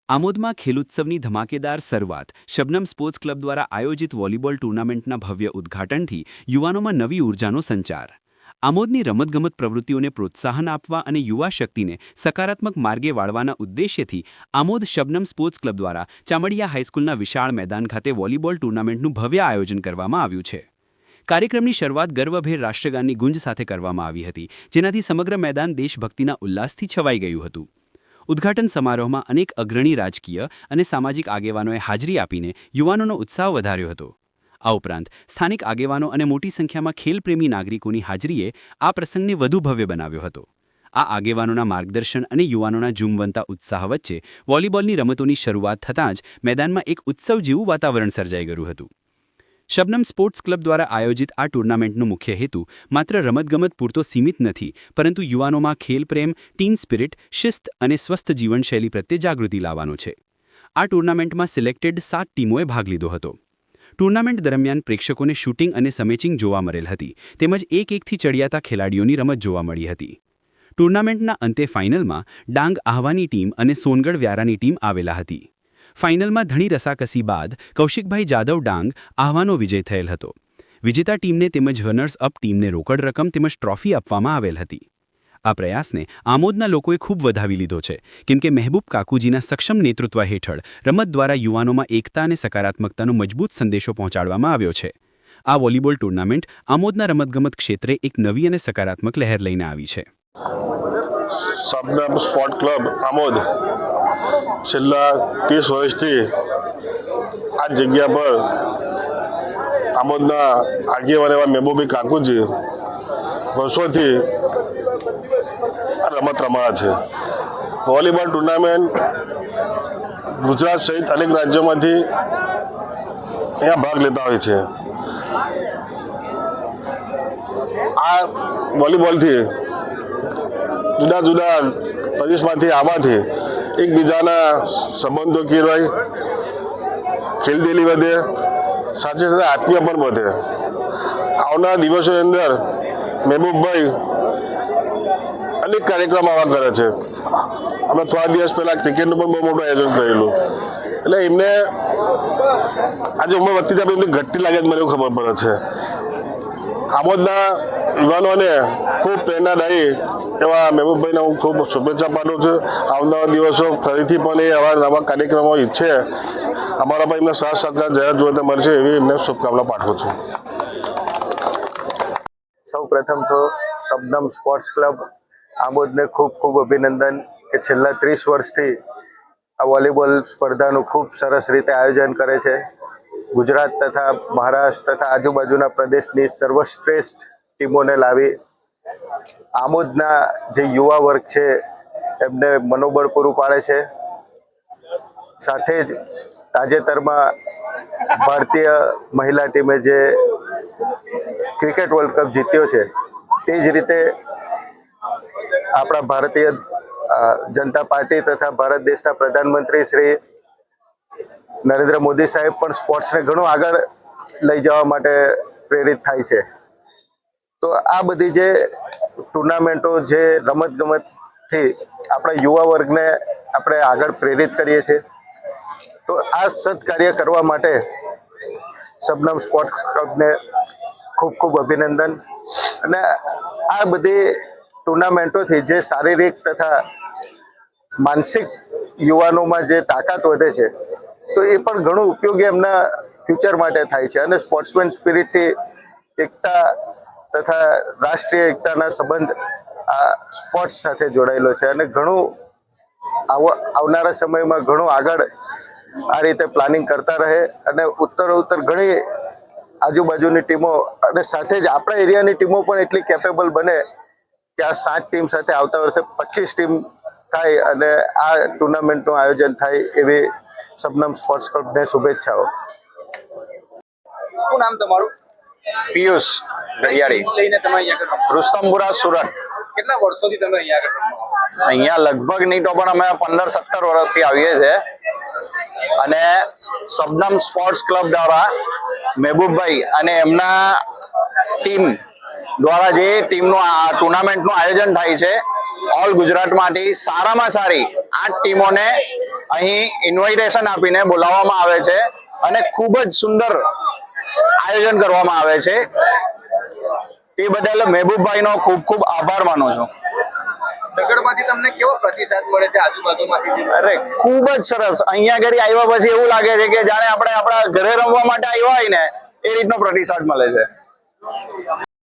આમોદમાં ખેલુત્સવની ધમાકેદાર શરૂઆત Shabnam sports club દ્વારા આયોજિત વોલીબોલ ટૂર્નામેન્ટના ભવ્ય ઉદ્ઘાટનથી યુવાનોમાં નવી ઊર્જાનો સંચાર। આમોદની રમતગમત પ્રવૃત્તિઓને પ્રોત્સાહન આપવા અને યુવા શક્તિને સકારાત્મક માર્ગે વાળવાના ઉદ્દેશ્યથી આમોદ શબનમ સ્પોર્ટ્સ ક્લબ દ્વારા ચામડિયા હાઈસ્કૂલના વિશાળ મેદાન ખાતે વોલીબોલ ટૂર્નામેન્ટનું ભવ્ય આયોજન કરવામાં આવ્યું છે। કાર્યક્રમની શરૂઆત ગર્વભેર રાષ્ટ્રગાનની ગુંજ સાથે કરવામાં આવી હતી, જેનાથી સમગ્ર મેદાન દેશભક્તિના ઉલ્લાસથી છવાઈ ગયું હતું। ઉદ્ઘાટન સમારોહમાં અનેક અગ્રણી રાજકીય અને સામાજિક આગેવાનોએ હાજરી આપીને યુવાનોનો ઉત્સાહ વધાર્યો હતો। આ ઉપરાંત સ્થાનિક આગેવાનો અને મોટી સંખ્યામાં ખેલપ્રેમી નાગરિકોની હાજરીએ આ પ્રસંગને વધુ ભવ્ય બનાવ્યો હતો। આ આગેવાનોના માર્ગદર્શન અને યુવાનોના ઝૂમવંતા ઉત્સાહ વચ્ચે વોલીબોલની રમતોની શરૂઆત થતાં જ મેદાનમાં એક ઉત્સવ જેવું વાતાવરણ સર્જાઈ ગયું હતું। શબનમ સ્પોર્ટ્સ ક્લબ દ્વારા આયોજિત આ ટૂર્નામેન્ટનો મુખ્ય હેતુ માત્ર રમતગમત પૂરતો સીમિત નથી, પરંતુ યુવાનોમાં ખેલપ્રેમ, ટીમ સ્પિરિટ, શિસ્ત અને સ્વસ્થ જીવનશૈલી પ્રત્યે જાગૃતિ લાવવાનો છે। આ ટૂર્નામેન્ટમાં સિલેક્ટેડ 7 ટીમોએ ભાગ લીધો હતો। ટૂર્નામેન્ટ દરમિયાન પ્રેક્ષકોને શૂટિંગ અને સમેચિંગ જોવા મળેલ હતી, તેમજ એક-એકથી ચડિયાતા ખેલાડીઓની રમત જોવા મળી હતી। ટૂર્નામેન્ટના અંતે ફાઇનલમાં ડાંગ આહવાની ટીમ અને સોનગઢ વ્યારાની ટીમ આવેલા હતી। ફાઇનલમાં ધણી રસાકસી બાદ કૌશિકભાઈ જાદવ ડાંગ આહવાનો વિજય થયેલ હતો। વિજેતા ટીમને તેમજ રનર્સ અપ ટીમને રોકડ રકમ તેમજ ટ્રોફી આપવામાં આવેલ હતી। આ પ્રયાસને આમોદના લોકોએ ખૂબ વધાવી લીધો છે, કેમ કે મહેબૂબ કાકુજીના સક્ષમ નેતૃત્વ હેઠળ રમત દ્વારા યુવાનોમાં એકતા અને સકારાત્મકતાનો મજબૂત સંદેશો પહોંચાડવામાં આવ્યો છે। આ વોલીબોલ ટૂર્નામેન્ટ આમોદના રમતગમત ક્ષેત્રે એક નવી અને સકારાત્મક લહેર લઈને આવી છે। શબનમ સ્પોર્ટ ક્લબ આમોદ છેલ્લા 30 વર્ષથી આ જગ્યા પર આમોદના આગેવાન એવા મહેબૂબી કાકુજી વર્ષોથી આ રમત રમાડે છે। વોલીબોલ ટુર્નામેન્ટ ગુજરાત સહિત અનેક રાજ્યોમાંથી અહીંયા ભાગ લેતા હોય છે। આ વોલીબોલથી જુદા જુદા પ્રદેશમાંથી આવવાથી એકબીજાના સંબંધો કેળવાય, ખેલદિલી વધે, સાથે સાથે આત્મીય પણ વધે। આવનારા દિવસોની અંદર મહેબૂબભાઈ અનેક કાર્યક્રમ આવા કરે છે। અમે થોડા દિવસ પહેલાં ક્રિકેટનું પણ બહુ મોટું આયોજન કરેલું, એટલે એમને આજે ઉંમર વધતી જાય એમની ઘટતી લાગે મને એવું ખબર પડે છે। આમોદના યુવાનોને ખૂબ પ્રેરણાદાયી એવા મહેબૂબભાઈને હું ખૂબ શુભેચ્છા પાઠવું છું। આવનારા દિવસો ફરીથી પણ એ આવા નવા કાર્યક્રમો ઈચ્છે, અમારા પણ એમને સાથ સહકાર જાહેર જોડે મળશે એવી એમને શુભકામના પાઠવું છું। સૌ પ્રથમ તો શબનમ સ્પોર્ટ્સ ક્લબ આમોદને ખૂબ ખૂબ અભિનંદન કે છેલ્લા 30 વર્ષથી આ વોલીબોલ સ્પર્ધાનું ખૂબ સરસ રીતે આયોજન કરે છે। ગુજરાત તથા મહારાષ્ટ્ર તથા આજુબાજુના પ્રદેશની સર્વશ્રેષ્ઠ ટીમોને લાવી આમોદના જે યુવા વર્ગ છે એમને મનોબળ પૂરું પાડે છે। સાથે જ તાજેતરમાં ભારતીય મહિલા ટીમે જે ક્રિકેટ વર્લ્ડ કપ જીત્યો છે, તે જ રીતે આપણા ભારતીય જનતા પાર્ટી તથા ભારત દેશના પ્રધાનમંત્રી શ્રી નરેન્દ્ર મોદી સાહેબ પણ સ્પોર્ટ્સને ઘણું આગળ લઈ જવા માટે પ્રેરિત થાય છે। તો આ બધી જે ટુર્નામેન્ટો જે રમતગમતથી આપણા યુવા વર્ગને આપણે આગળ પ્રેરિત કરીએ છીએ, તો આ સત્કાર્ય કરવા માટે શબનમ સ્પોર્ટ્સ ક્લબને ખૂબ ખૂબ અભિનંદન। અને આ બધી ટુર્નામેન્ટોથી જે શારીરિક તથા માનસિક યુવાનોમાં જે તાકાત વધે છે, તો એ પણ ઘણું ઉપયોગી એમના ફ્યુચર માટે થાય છે। અને સ્પોર્ટ્સમેન સ્પિરિટથી એકતા તથા રાષ્ટ્રીય એકતાના સંબંધ આ સ્પોર્ટ્સ સાથે જોડાયેલો છે, અને ઘણું આવનારા સમયમાં ઘણું આગળ આ રીતે પ્લાનિંગ કરતા રહે અને ઉત્તરોત્તર ઘણી આજુબાજુની ટીમો અને સાથે જ આપણા એરિયાની ટીમો પણ એટલી કેપેબલ બને કે આ 7 ટીમ સાથે આવતા વર્ષે 25 ટીમ થાય અને આ ટુર્નામેન્ટનું આયોજન થાય એવી શબનમ સ્પોર્ટ્સ ક્લબને શુભેચ્છાઓ। શું નામ તમારું? પિયુષ ગડિયાળી, લઈને તમે અહીંયા આગળ રુસ્તમપુરા, સુરત। કેટલા વર્ષોથી તમે અહીંયા આગળ અહીંયા લગભગ નહીં તો પણ અમે 15-17 વર્ષથી આવીએ છીએ। અને શબનમ સ્પોર્ટ્સ ક્લબ દ્વારા મહેબૂબભાઈ અને એમના ટીમ દ્વારા જે ટીમનું આ ટુર્નામેન્ટનું આયોજન થાય છે, ઓલ ગુજરાતમાંથી સારામાં સારી 8 ટીમોને અહીં ઇન્વિટેશન આપીને બોલાવવામાં આવે છે અને ખૂબ જ સુંદર આયોજન કરવામાં આવે છે. એ બદલ મહેબૂબભાઈનો ખૂબ ખૂબ આભાર માનું છું. નગરમાંથી તમને કેવો પ્રતિસાદ મળે છે આજુબાજુમાંથી? અરે ખૂબ જ સરસ. અહીંયા ઘરે આવ્યા પછી એવું લાગે છે કે જાણે આપણે આપણા ઘરે રમવા માટે આવ્યા હોય ને એ રીતનો પ્રતિસાદ મળે છે.